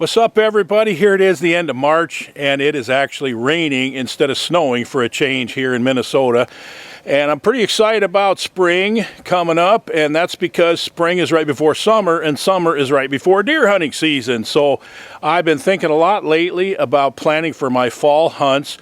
What's up, everybody? Here it is, the end of March, and it is actually raining instead of snowing for a change here in Minnesota. And I'm pretty excited about spring coming up, and that's because spring is right before summer, and summer is right before deer hunting season. So I've been thinking a lot lately about planning for my fall hunts,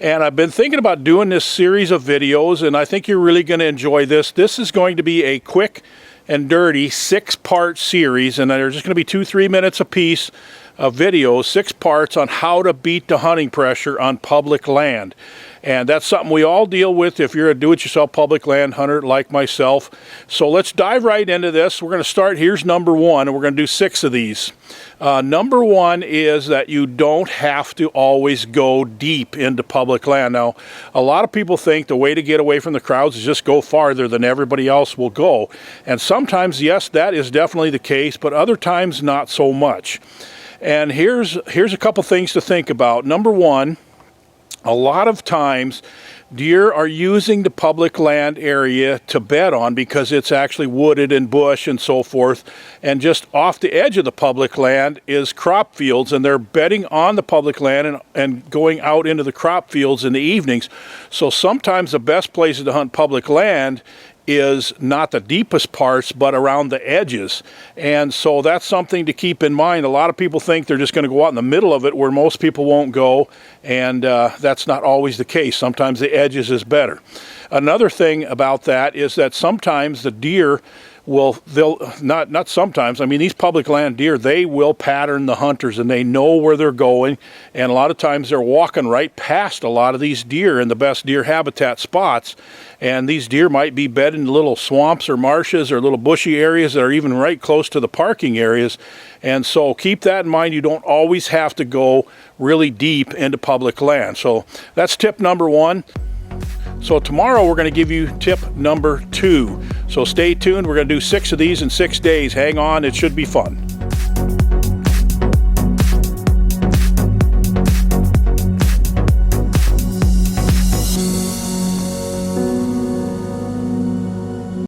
and I've been thinking about doing this series of videos, and I think you're really going to enjoy this. This is going to be a quick and dirty 6-part series, and they're just going to be 2-3 minutes a piece of videos, 6 parts on how to beat the hunting pressure on public land. And that's something we all deal with if you're a do-it-yourself public land hunter like myself. So let's dive right into this. We're going to start, here's number 1, and we're going to do 6 of these. Number 1 is that you don't have to always go deep into public land. Now, a lot of people think the way to get away from the crowds is just go farther than everybody else will go. And sometimes, yes, that is definitely the case, but other times not so much. And here's a couple things to think about. Number 1, a lot of times deer are using the public land area to bed on because it's actually wooded and bush and so forth, and just off the edge of the public land is crop fields, and they're bedding on the public land and going out into the crop fields in the evenings. So sometimes the best places to hunt public land is not the deepest parts, but around the edges. And so that's something to keep in mind. A lot of people think they're just going to go out in the middle of it where most people won't go, and that's not always the case. Sometimes the edges is better. Another thing about that is that sometimes the deer not sometimes, I mean, these public land deer, they will pattern the hunters, and they know where they're going, and a lot of times they're walking right past a lot of these deer in the best deer habitat spots, and these deer might be bedded in little swamps or marshes or little bushy areas that are even right close to the parking areas. And so keep that in mind. You don't always have to go really deep into public land. So that's tip number 1. So tomorrow we're going to give you tip number 2. So stay tuned. We're going to do 6 of these in 6 days. Hang on, it should be fun.